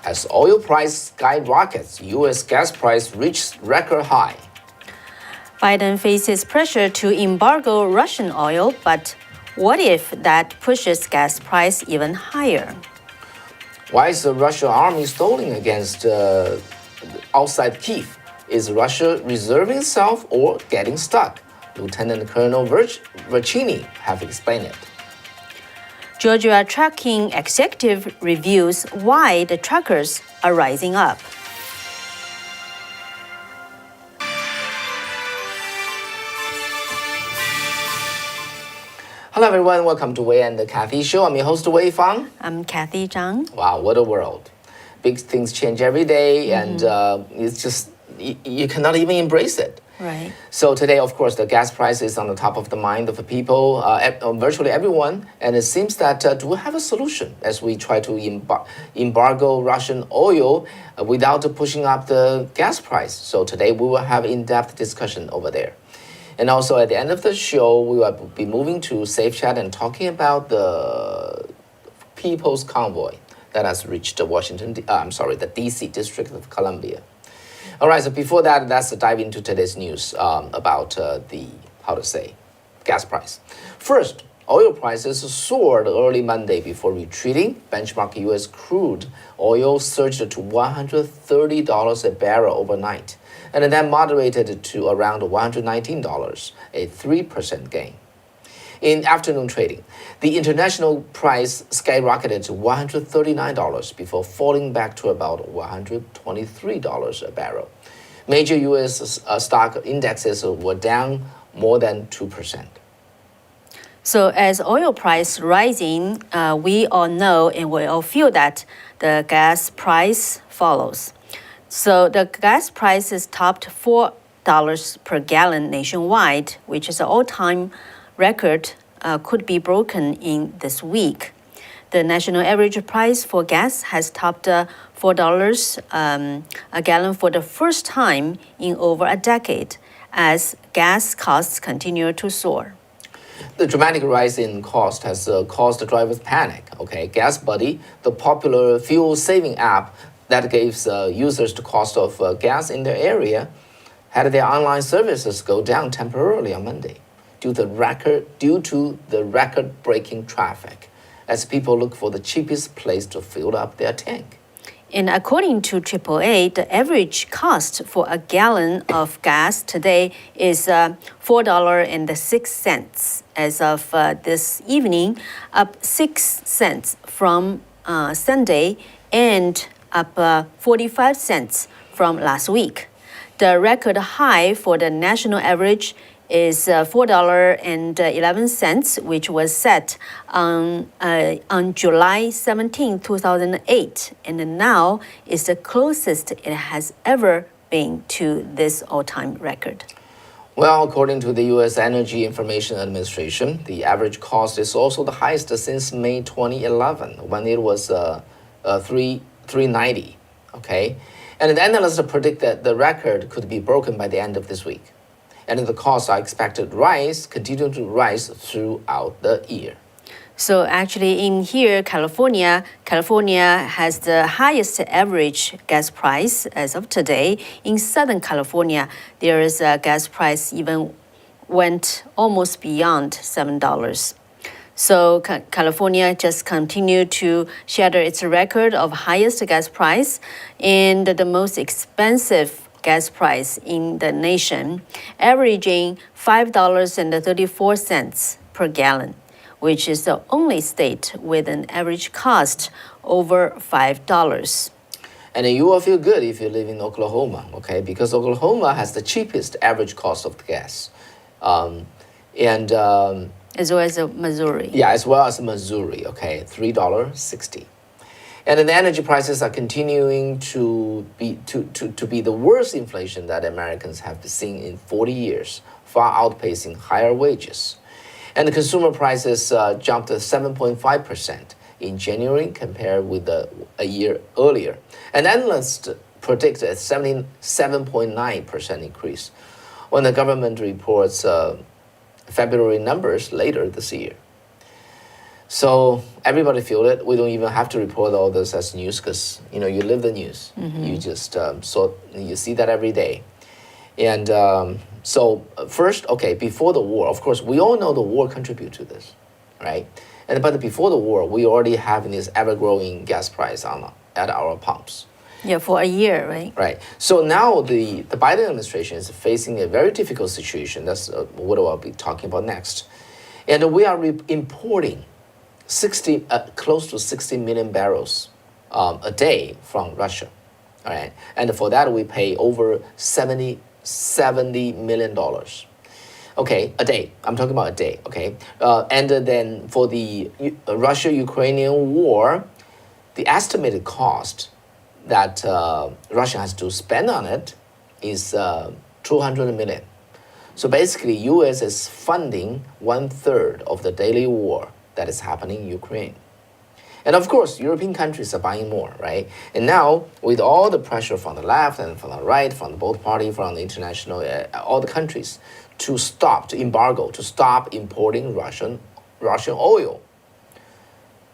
As oil price skyrockets, U.S. gas price reached record high. Biden faces pressure to embargo Russian oil, but what if that pushes gas price even higher? Why is the Russian army stalling against outside Kyiv? Is Russia reserving itself or getting stuck? Lieutenant Colonel Verchinin have explained it. Georgia trucking executive reviews why the truckers are rising up. Hello everyone, welcome to Wei and Kathy Show. I'm your host Wei Fang. I'm Kathy Zhang. Wow, what a world. Big things change every day and it's just, you cannot even embrace it. Right. So today, of course, the gas price is on the top of the mind of the people, virtually everyone. And it seems that do we have a solution as we try to embargo Russian oil without pushing up the gas price? So today we will have in-depth discussion over there. And also at the end of the show, we will be moving to SafeChat and talking about the People's Convoy that has reached the the D.C. District of Columbia. All right, so before that, let's dive into today's news about gas price. First, oil prices soared early Monday before retreating. Benchmark U.S. crude oil surged to $130 a barrel overnight, and then moderated to around $119, a 3% gain. In afternoon trading, the international price skyrocketed to $139 before falling back to about $123 a barrel. Major U.S. stock indexes were down more than 2%. So as oil price rising, we all know and we all feel that the gas price follows. So the gas price has topped $4 per gallon nationwide, which is an all-time record, could be broken in this week. The national average price for gas has topped $4 a gallon for the first time in over a decade as gas costs continue to soar. The dramatic rise in cost has caused drivers panic. Gas Buddy, the popular fuel-saving app that gives users the cost of gas in their area, had their online services go down temporarily on Monday due to the record-breaking traffic as people look for the cheapest place to fill up their tank. And according to AAA, the average cost for a gallon of gas today is $4.06 as of this evening, up 6 cents from Sunday and up 45 cents from last week. The record high for the national average is $4.11, which was set on July 17, 2008, and now is the closest it has ever been to this all-time record. Well, according to the U.S. Energy Information Administration, the average cost is also the highest since May 2011, when it was $3.90. And the analysts predict that the record could be broken by the end of this week. And the costs are expected to continue to rise throughout the year. So actually in here, California has the highest average gas price as of today. In Southern California, there is a gas price even went almost beyond $7. So California just continued to shatter its record of highest gas price and the most expensive gas price in the nation, averaging $5.34 per gallon, which is the only state with an average cost over $5. And you will feel good if you live in Oklahoma, because Oklahoma has the cheapest average cost of gas. As well as Missouri. Yeah, as well as Missouri, $3.60. And the energy prices are continuing to be the worst inflation that Americans have seen in 40 years, far outpacing higher wages. And the consumer prices jumped 7.5% in January compared with a year earlier. And analysts predict a 77.9% increase when the government reports February numbers later this year. So everybody feel it. We don't even have to report all this as news because you live the news. You just you see that every day. And so first, okay, before the war, of course, we all know the war contributed to this, right? But before the war, we already have this ever-growing gas price at our pumps. Yeah, for a year, right? Right. So now the Biden administration is facing a very difficult situation. That's what I'll be talking about next. And we are importing close to 60 million barrels a day from Russia. All right. And for that, we pay over $70 million. Okay, a day. I'm talking about a day, okay? And then for the Russia-Ukrainian war, the estimated cost that Russia has to spend on it is 200 million. So basically, U.S. is funding 1/3 of the daily war that is happening in Ukraine. And of course, European countries are buying more, right? And now, with all the pressure from the left and from the right, from both parties, from the international, all the countries, to stop importing Russian oil.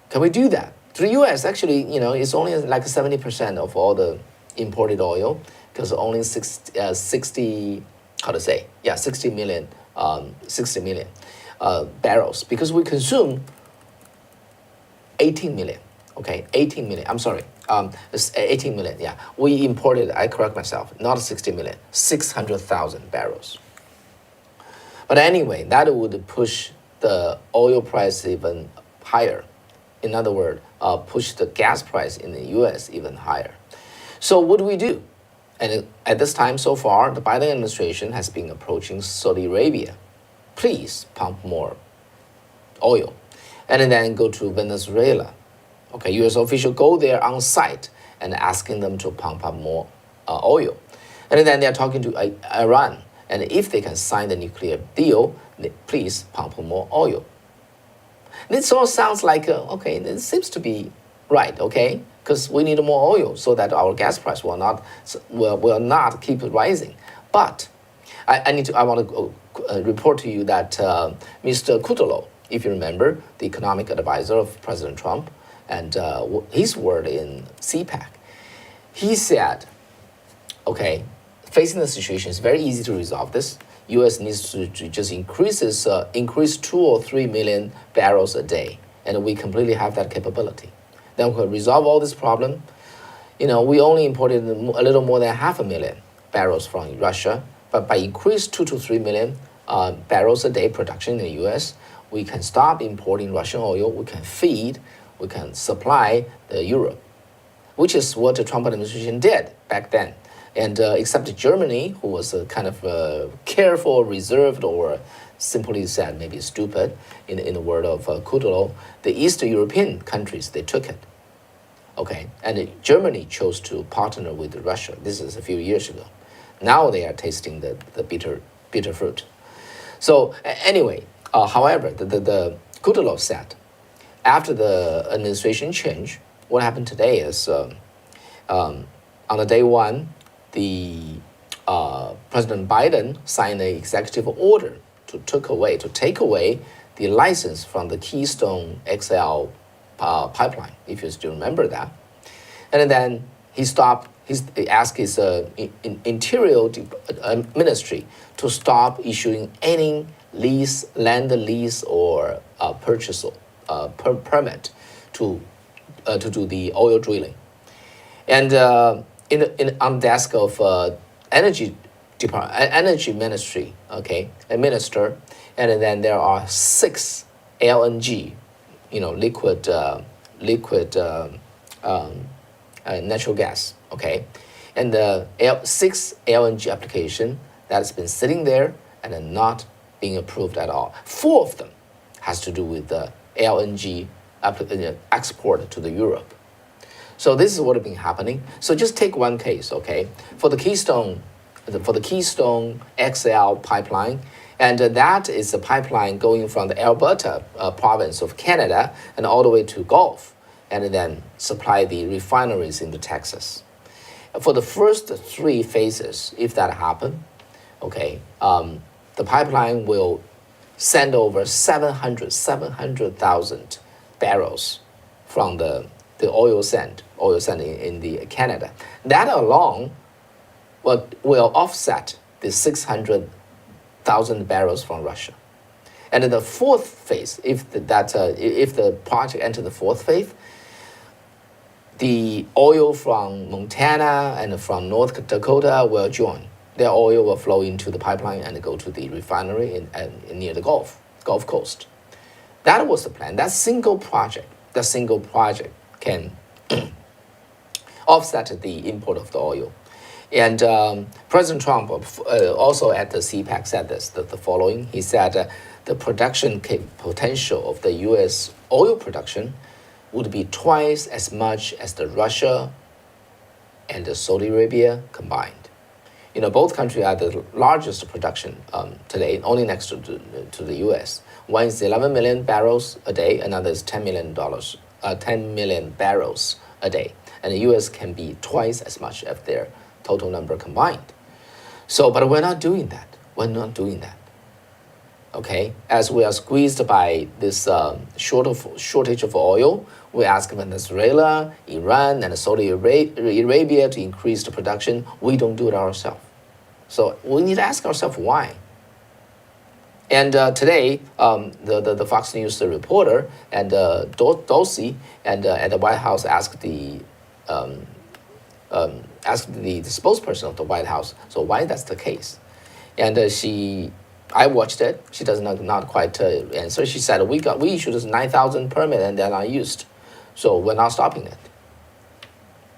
Can we do that? To the U.S., actually, it's only like 70% of all the imported oil, because only 60 million barrels, because we consume 18 million. Okay, 18 million. I'm sorry. It's 18 million. Yeah, we imported. I correct myself. Not 60 million. 600,000 barrels. But anyway, that would push the oil price even higher. In other words, push the gas price in the U.S. even higher. So what do we do? And at this time so far, the Biden administration has been approaching Saudi Arabia. Please pump more oil. And then go to Venezuela. Okay, U.S. officials go there on site and asking them to pump up more oil. And then they're talking to Iran. And if they can sign the nuclear deal, please pump more oil. This all sounds like, okay, it seems to be right, okay? Because we need more oil so that our gas price will not keep rising. But I want to report to you that Mr. Kudlow, if you remember, the economic advisor of President Trump, and his word in CPAC, he said, okay, facing the situation, it's very easy to resolve this. U.S. needs to just increase 2 or 3 million barrels a day, and we completely have that capability. Then we can resolve all this problem. We only imported a little more than 500,000 barrels from Russia, but by increase 2 to 3 million barrels a day production in the U.S., we can stop importing Russian oil. We can supply Europe, which is what the Trump administration did back then. And except Germany, who was kind of careful, reserved, or simply said maybe stupid, in the word of Kudlow, the Eastern European countries, they took it. Okay, and Germany chose to partner with Russia. This is a few years ago. Now they are tasting the bitter fruit. So anyway, however, the Kudlow said, after the administration change, what happened today is on the day one, President Biden signed an executive order to take away the license from the Keystone XL pipeline, if you still remember that. And then he asked his Interior Ministry to stop issuing any land lease or purchase permit to do the oil drilling. And on the desk of energy ministry, okay, a minister, and then there are 6 LNG, liquid natural gas, okay, and 6 LNG application that's been sitting there and then not being approved at all. 4 of them has to do with the LNG export to the Europe. So this is what has been happening. So just take one case, okay? For the Keystone XL pipeline, and that is a pipeline going from the Alberta province of Canada and all the way to Gulf, and then supply the refineries in Texas. For the first 3 phases, if that happen, okay, the pipeline will send over 700,000 barrels from the oil sand in the Canada. That alone will offset the 600,000 barrels from Russia. And in the fourth phase, if the project enter the fourth phase, the oil from Montana and from North Dakota will join. Their oil will flow into the pipeline and go to the refinery near the Gulf Coast. That was the plan. That single project can offset the import of the oil. And President Trump also at the CPAC said the following. He said the production potential of the U.S. oil production would be twice as much as the Russia and the Saudi Arabia combined. Both countries are the largest production today, only next to the U.S. One is 11 million barrels a day, another is 10 million barrels a day. And the U.S. can be twice as much of their total number combined. But we're not doing that. Okay, as we are squeezed by this shortage of oil, we ask Venezuela, Iran, and Saudi Arabia to increase the production. We don't do it ourselves. So we need to ask ourselves why. And today, the Fox News reporter and Dosey and at the White House asked the spokesperson of the White House, so why that's the case? And I watched it. She does not quite answer. She said we issued 9,000 permits and they're not used, so we're not stopping it.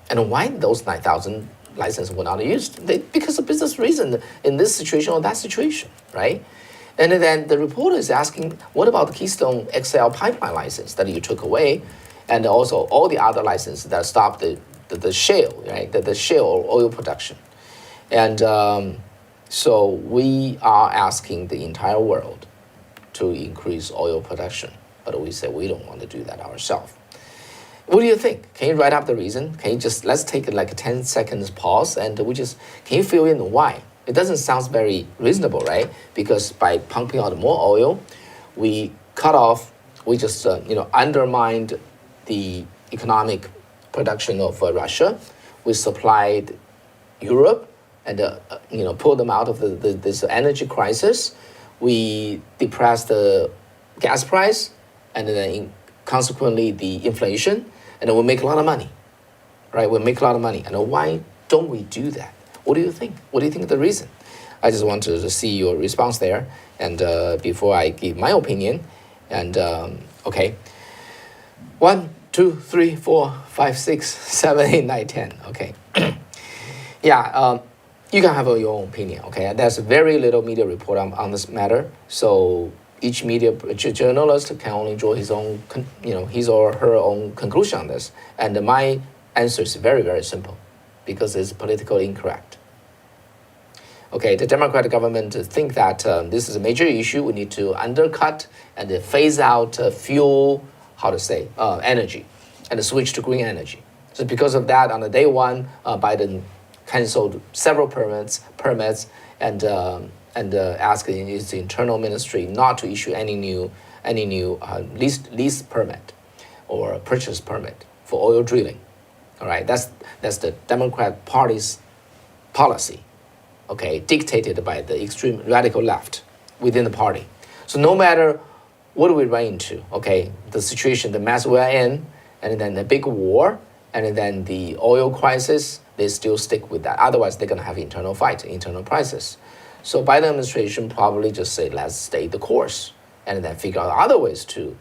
And why those 9,000 licenses were not used? Because of business reason in this situation or that situation, right? And then the reporter is asking, what about the Keystone XL pipeline license that you took away, and also all the other licenses that stopped the shale, right? The shale oil production, and so we are asking the entire world to increase oil production, but we say we don't want to do that ourselves. What do you think? Can you write up the reason? Can you let's take like a 10 seconds pause and can you fill in why? It doesn't sound very reasonable, right? Because by pumping out more oil, we just undermined the economic production of Russia. We supplied Europe and pulled them out of this energy crisis. We depressed the gas price and then consequently the inflation, and then we make a lot of money, right? We make a lot of money. And why don't we do that? What do you think? What do you think is the reason? I just want to see your response there, and before I give my opinion. And okay, 1, 2, 3, 4, 5, 6, 7, 8, 9, 10. Okay, yeah. You can have your own opinion. Okay, there's very little media report on this matter, so each media journalist can only draw his own, his or her own conclusion on this. And my answer is very, very simple, because it's politically incorrect. Okay, the Democratic government think that this is a major issue. We need to undercut and phase out fuel, energy, and switch to green energy. So because of that, on the day one, Biden canceled several permits and asked his internal ministry not to issue any new lease permit or purchase permit for oil drilling. All right, that's the Democrat Party's policy, okay, dictated by the extreme radical left within the party. So no matter what we run into, okay, the situation, the mess we're in, and then the big war, and then the oil crisis, they still stick with that. Otherwise, they're gonna have internal fight, internal crisis. So Biden administration probably just say, let's stay the course, and then figure out other ways to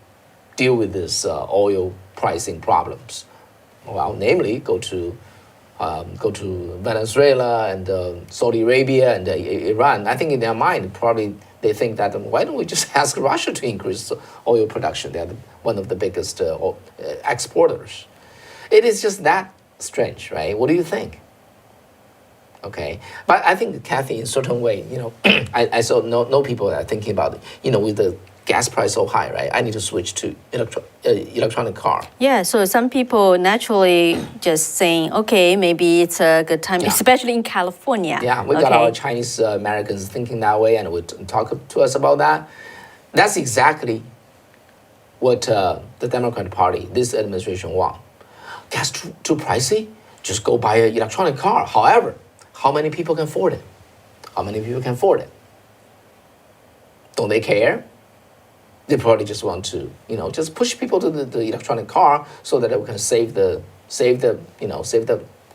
deal with this oil pricing problems. Well, namely, go to Venezuela and Saudi Arabia and Iran. I think in their mind, probably they think that why don't we just ask Russia to increase oil production? They're one of the biggest exporters. It is just that strange, right? What do you think? Okay, but I think, Kathy, in a certain way, I saw no people that are thinking about it, with the gas price so high, right? I need to switch to electronic car. Yeah, so some people naturally just saying, okay, maybe it's a good time, especially in California. Yeah, we got our Chinese Americans thinking that way, and would talk to us about that. That's exactly what the Democratic Party, this administration want. Gas too pricey? Just go buy an electronic car. However, how many people can afford it? How many people can afford it? Don't they care? They probably just want to, just push people to the electronic car so that we can save the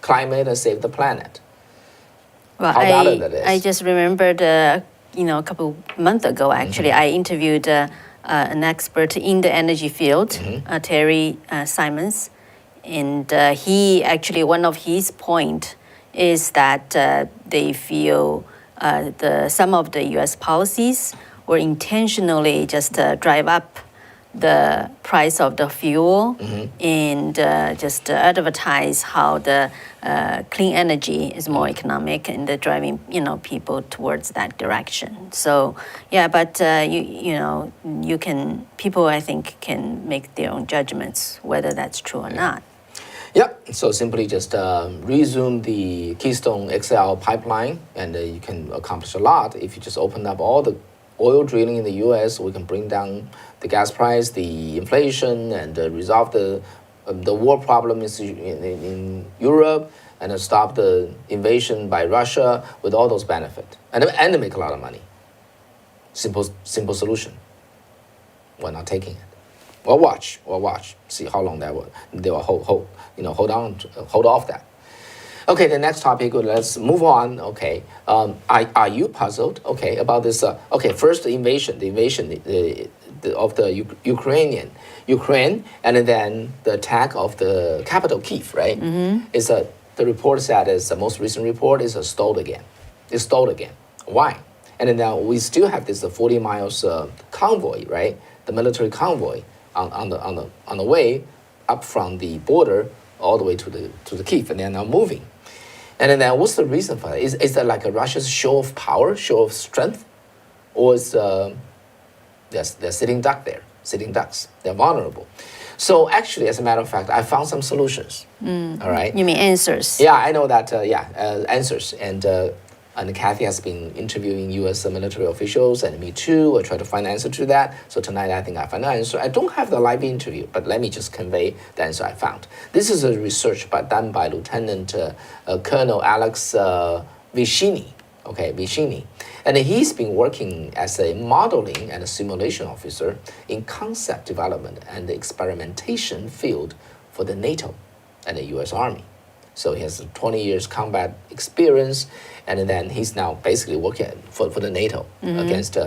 climate and save the planet. Well, How valid that is. I just remembered, a couple months ago, actually, I interviewed an expert in the energy field, Terry Simons, and he actually, one of his point is that they feel some of the U.S. policies were intentionally just drive up the price of the fuel and just advertise how the clean energy is more economic and the driving people towards that direction. So yeah, but people I think can make their own judgments whether that's true or not. Yeah, so simply just resume the Keystone XL pipeline, and you can accomplish a lot if you just open up all the oil drilling in the U.S. We can bring down the gas price, the inflation, and resolve the war problem in Europe, and stop the invasion by Russia with all those benefits, and make a lot of money. Simple solution. We're not taking it. We'll watch. See how long they will hold off that. Okay, the next topic. Let's move on. Okay, are you puzzled? Okay, about this. First the invasion of the Ukraine, and then the attack of the capital Kyiv. Right? Is the report said is the most recent report is stalled again. It's stalled again. Why? And then now we still have this 40 miles convoy, right? The military convoy on the way up from the border all the way to the Kyiv, and they're now moving. And then what's the reason for that? Is that like a Russia's show of power, show of strength, or is they're sitting ducks? They're vulnerable. So actually, as a matter of fact, I found some solutions. All right. You mean answers? Yeah, I know that. Answers. And Kathy has been interviewing U.S. military officials, and me too. I try to find the answer to that. So tonight, I think I found the answer. I don't have the live interview, but let me just convey the answer I found. This is a research done by Lieutenant Colonel Alex Verchinin. Okay, Verchinin. And he's been working as a modeling and a simulation officer in concept development and experimentation field for the NATO and the U.S. Army. So he has 20 years combat experience, and then he's now basically working for the NATO against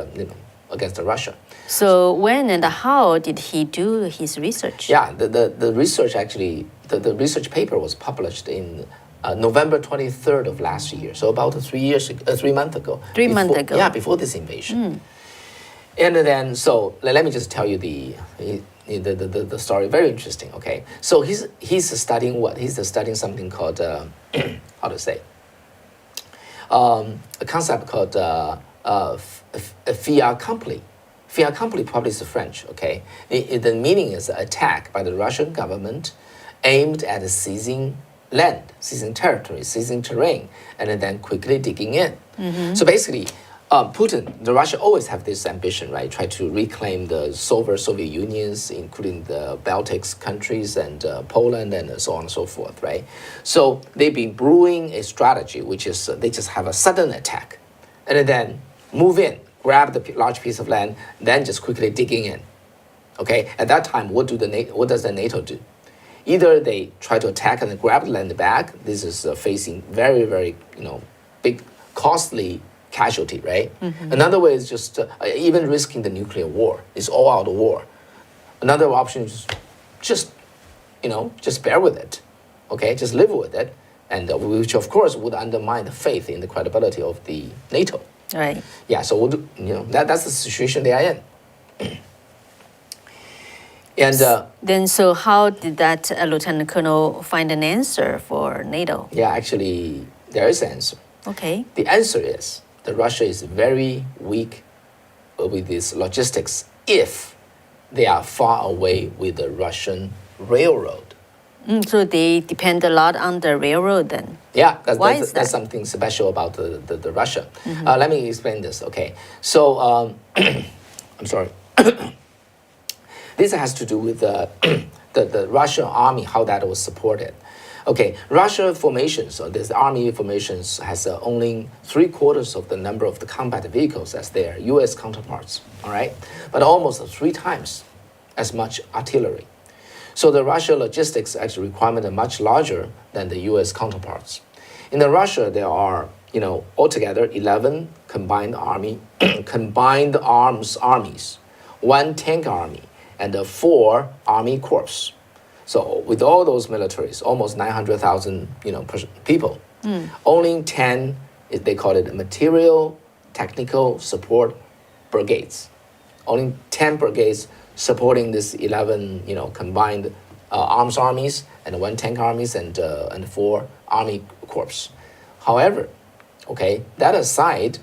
Russia. So when and how did he do his research? Yeah, the research actually, the research paper was published in November 23rd of last year, so about 3 months ago. 3 months ago. Yeah, before this invasion. And then, so let me just tell you the story. Very interesting. Okay, so he's studying what? He's studying something called how to say a concept called fait accompli. Fait accompli probably is French. Okay, the meaning is attack by the Russian government aimed at seizing land, seizing territory, seizing terrain, and then quickly digging in. So basically, Putin, the Russia always have this ambition, right? Try to reclaim the Soviet Unions, including the Baltic countries and Poland and so on and so forth, right? So they've been brewing a strategy, which is they just have a sudden attack, and then move in, grab the large piece of land, then just quickly digging in. Okay, at that time, what does the NATO do? Either they try to attack and grab the land back. This is facing very, very big, costly casualty, right? Another way is just even risking the nuclear war. It's all out war. Another option is just bear with it, okay? Just live with it, and which of course would undermine the faith in the credibility of the NATO. Right. Yeah. So that's the situation they are in. And then, so how did that Lieutenant Colonel find an answer for NATO? Yeah, actually, there is an answer. Okay. The answer is that Russia is very weak with its logistics if they are far away with the Russian railroad. So they depend a lot on the railroad then? Yeah, Why is that? That's something special about the Russia. Let me explain this, okay? So, I'm sorry. This has to do with the Russian army, how that was supported. Okay, Russia formations, or this army formations, has only 3/4 of the number of the combat vehicles as their U.S. counterparts, all right? But almost 3 times as much artillery. So the Russia logistics actually requirement are much larger than the U.S. counterparts. In the Russia, there are, altogether 11 combined arms armies, 1 tank army, and 4 army corps. So with all those militaries, almost 900,000, people, only 10, they call it material technical support brigades. Only 10 brigades supporting this 11, combined arms armies and 1 tank armies and 4 army corps. However, okay, that aside,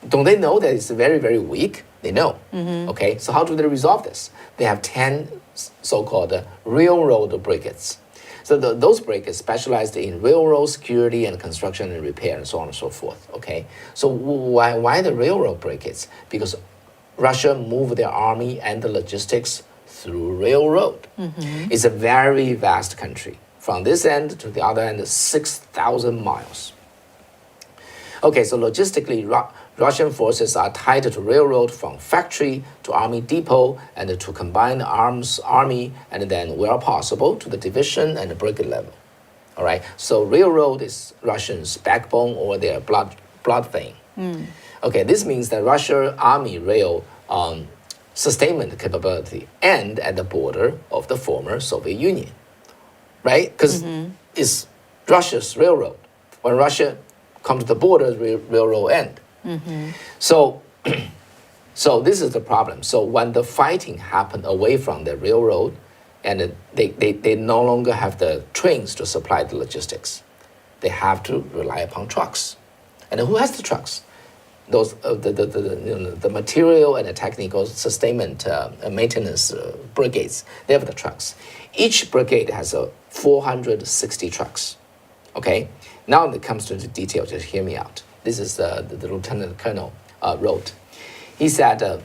don't they know that it's very, very weak? They know. Okay, so how do they resolve this? They have 10 so-called railroad brigades. So those brigades specialized in railroad security and construction and repair and so on and so forth. Okay, so why the railroad brigades? Because Russia moved their army and the logistics through railroad. It's a very vast country. From this end to the other end, 6,000 miles. Okay, so logistically, Russian forces are tied to railroad from factory to army depot and to combined arms army, and then, where possible, to the division and the brigade level. All right, so railroad is Russians' backbone or their blood vein. Okay, this means that Russian army rail sustainment capability end at the border of the former Soviet Union, right? Because it's Russia's railroad. When Russia comes to the border, railroad end. So this is the problem. So when the fighting happened away from the railroad, and they no longer have the trains to supply the logistics, they have to rely upon trucks. And who has the trucks? Those the material and the technical sustainment maintenance brigades. They have the trucks. Each brigade has 460 trucks. Okay. Now when it comes to the detail, just hear me out. This is the lieutenant colonel wrote. He said,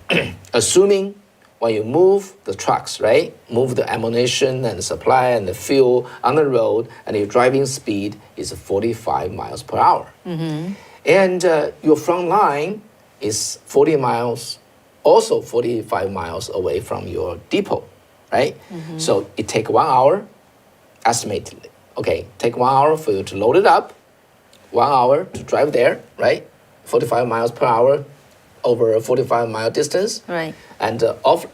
assuming when you move the trucks, right, move the ammunition and the supply and the fuel on the road, and your driving speed is 45 miles per hour. And your front line is 40 miles, also 45 miles away from your depot, right? So it takes 1 hour, estimated. Okay, take 1 hour for you to load it up, 1 hour to drive there, right? 45 miles per hour over a 45-mile distance. Right. And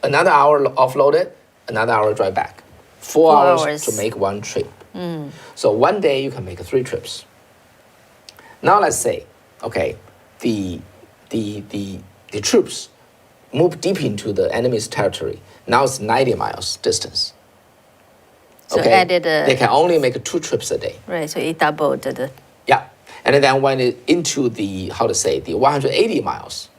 another hour offload it, another hour drive back. 4 hours to make 1 trip. So one day you can make 3 trips. Now let's say, okay, the troops move deep into the enemy's territory. Now it's 90 miles distance. So okay, they can only make 2 trips a day. Right, so it doubled the... Yeah, and then when it into the 180 miles,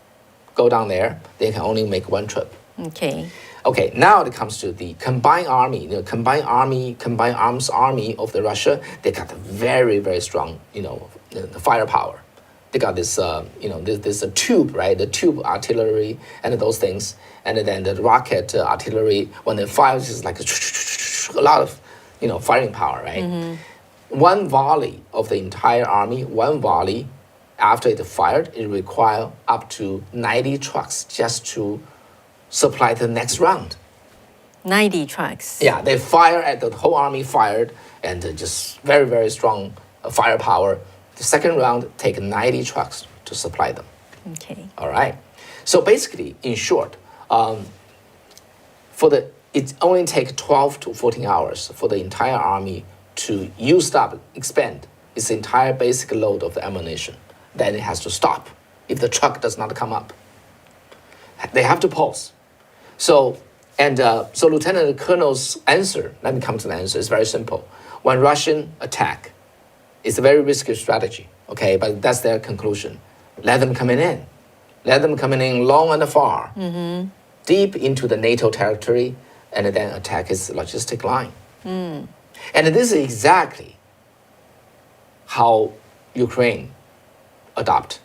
go down there, they can only make 1 trip. Okay. Okay, now it comes to the combined army, combined arms army of the Russia. They got a very, very strong, the firepower. They got this, this tube, right? The tube artillery and those things, and then the rocket artillery. When they fire, it's like a lot of, firing power, right? 1 volley of the entire army, 1 volley, after it fired, it requires up to 90 trucks just to supply the next round. 90 trucks. Yeah, they fire at the whole army fired, and just very, very strong firepower. The second round take 90 trucks to supply them. Okay. All right. So basically, in short, it only takes 12 to 14 hours for the entire army to expend its entire basic load of the ammunition. Then it has to stop if the truck does not come up. They have to pause. So Lieutenant Colonel's answer, let me come to the answer, is very simple. When Russian attack, it's a very risky strategy, okay? But that's their conclusion. Let them come in. Let them come in long and far, deep into the NATO territory, and then attack its logistic line. And this is exactly how Ukraine adopt.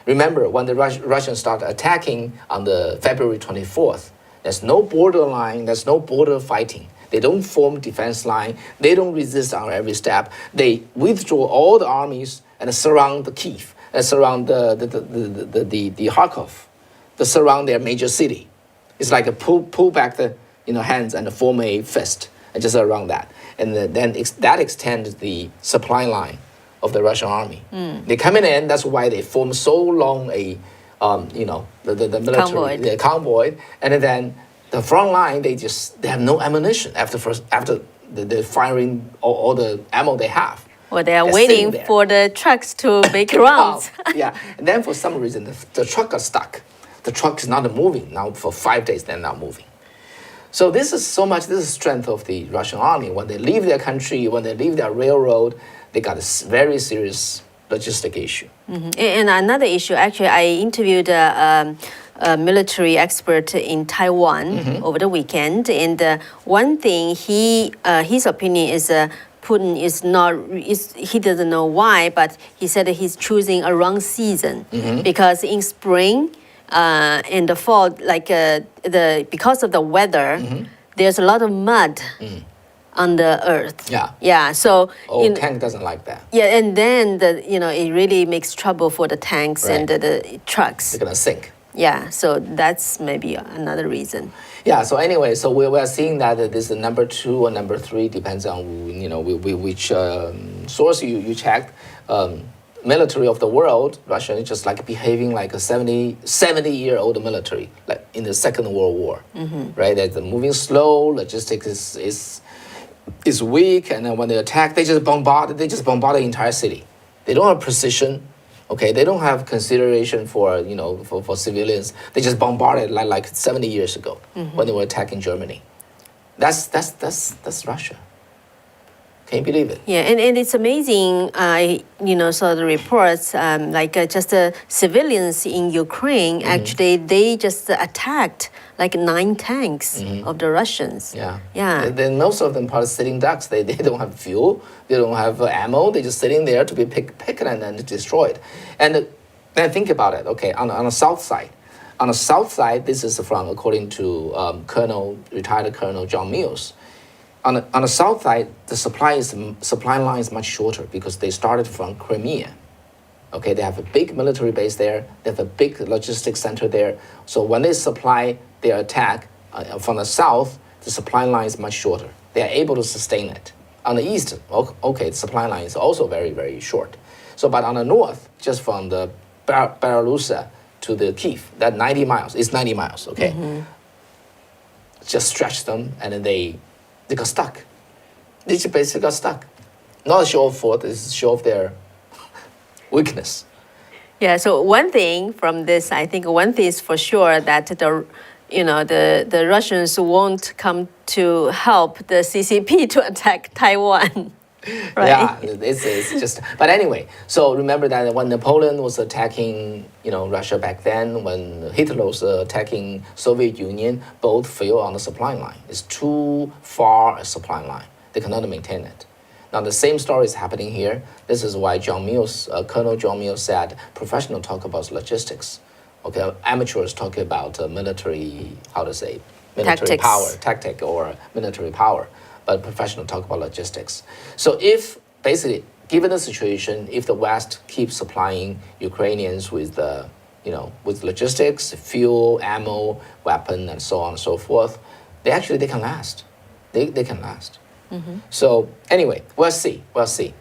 Remember, when the Russians started attacking on the February 24th, There's no border line. There's no border fighting. They don't form defense line. They don't resist on every step. They withdraw all the armies and surround the Kyiv, and surround the Kharkov, they surround their major city. It's like a pull back the hands and form a fist and just around that, and then that extends the supply line of the Russian army. They coming in. That's why they form so long a the military the convoy, and then the front line they have no ammunition after the firing all the ammo they have. Well, they are waiting for the trucks to make rounds. Yeah, and then for some reason the truck got stuck. The truck is not moving now for 5 days. They're not moving. So this is strength of the Russian army. When they leave their country, when they leave their railroad, they got a very serious logistic issue. And another issue, actually, I interviewed a military expert in Taiwan over the weekend, and one thing his opinion is Putin he doesn't know why, but he said that he's choosing a wrong season because in spring, in the fall, because of the weather, there's a lot of mud on the earth. Yeah. So tank doesn't like that. Yeah, and then it really makes trouble for the tanks and the trucks. They're gonna sink. Yeah. So that's maybe another reason. Yeah. So anyway, so we are seeing that this is number 2 or number 3 depends on which source you checked. Military of the world, Russia is just like behaving like a 70-year-old military, like in the Second World War, right? They're moving slow, logistics is weak, and then when they attack, they just bombard the entire city. They don't have precision, okay? They don't have consideration for for civilians. They just bombarded like 70 years ago when they were attacking Germany. That's Russia. Can you believe it? Yeah, and it's amazing. I saw the reports just the civilians in Ukraine. Actually, they just attacked like 9 tanks of the Russians. Yeah. Then most of them are sitting ducks. They don't have fuel. They don't have ammo. They're just sitting there to be picked and destroyed. And then think about it. Okay, on the south side. On the south side, this is according to retired Colonel John Mills. On the south side, the supply line is much shorter because they started from Crimea. Okay, they have a big military base there. They have a big logistics center there. So when they supply their attack from the south, the supply line is much shorter. They are able to sustain it. On the east, okay, the supply line is also very, very short. So, but on the north, just from the Belarus to the Kyiv, that 90 miles, it's 90 miles, okay? Just stretch them, and then they got stuck. They just basically got stuck. Not a show of force, it's a show of their weakness. Yeah, so one thing from this, I think one thing is for sure that the Russians won't come to help the CCP to attack Taiwan. Right? Yeah, it's just. But anyway, so remember that when Napoleon was attacking, Russia back then, when Hitler was attacking Soviet Union, both failed on the supply line. It's too far a supply line. They cannot maintain it. Now the same story is happening here. This is why Colonel John Mills said, professionals talk about logistics. Okay, amateurs talk about military Tactics. power, tactic or military power. But professionals talk about logistics. So if basically, given the situation, if the West keeps supplying Ukrainians with with logistics, fuel, ammo, weapon, and so on and so forth, they can last. They can last. So anyway, we'll see.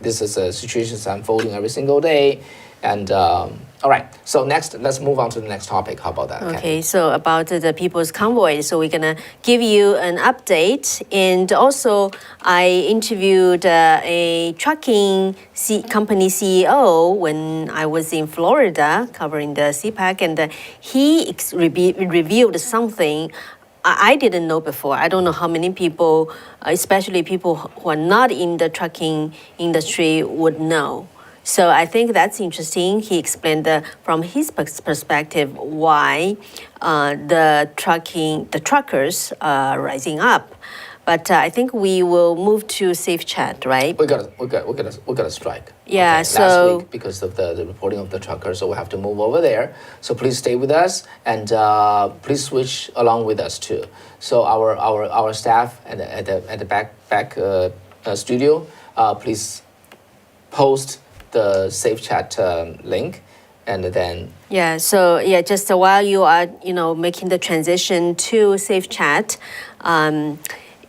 This is a situation that's unfolding every single day, and all right. So next, let's move on to the next topic. How about that? Okay. So about the People's Convoy. So we're gonna give you an update, and also I interviewed a trucking company CEO when I was in Florida covering the CPAC, and he revealed something I didn't know before. I don't know how many people, especially people who are not in the trucking industry, would know. So I think that's interesting. He explained from his perspective why the truckers are rising up. But I think we will move to SafeChat, right? We got a strike. Yeah, Last so- week because of the reporting of the truckers, so we have to move over there. So please stay with us and please switch along with us too. So our staff at the back studio, please post the SafeChat link, and then Yeah, so yeah, just while you are, making the transition to SafeChat,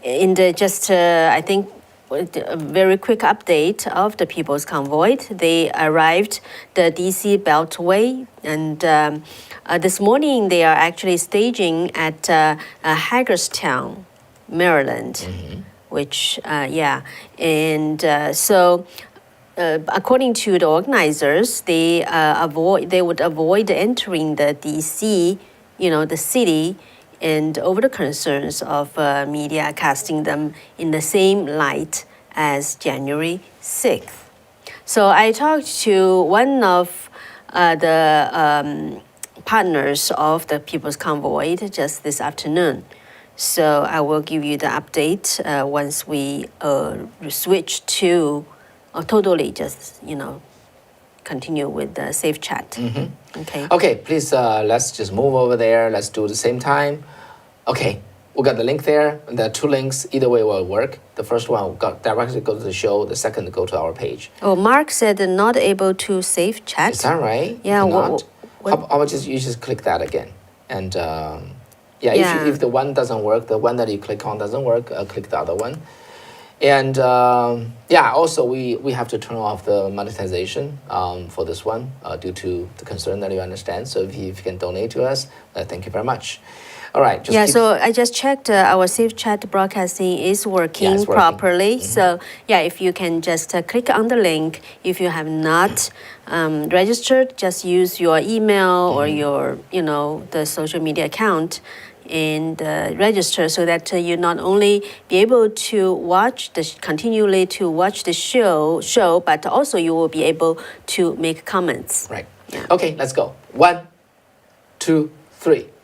in the just, I think, a very quick update of the People's Convoy. They arrived the DC Beltway, and this morning they are actually staging at Hagerstown, Maryland, which, and so. According to the organizers, they would avoid entering the DC, the city, and over the concerns of media casting them in the same light as January 6th. So I talked to one of the partners of the People's Convoy just this afternoon. So I will give you the update once we switch to. Totally just, continue with the SafeChat. Okay. okay, please let's just move over there. Let's do it at the same time. Okay, we got the link there. There are two links. Either way will work. The first one got directly go to the show. The second go to our page. Oh, Mark said not able to SafeChat. Is that right? Yeah. How about you just click that again, and if the one doesn't work, the one that you click on doesn't work, click the other one. And also we have to turn off the monetization for this one due to the concern that you understand. So if you can donate to us, thank you very much. All right. So I just checked our SafeChat broadcasting is working, it's working. properly. So if you can just click on the link. If you have not registered, just use your email or your, the social media account and register so that you not only be able to continually to watch the show, but also you will be able to make comments. Right. Yeah. Okay, let's go. 1, 2, 3.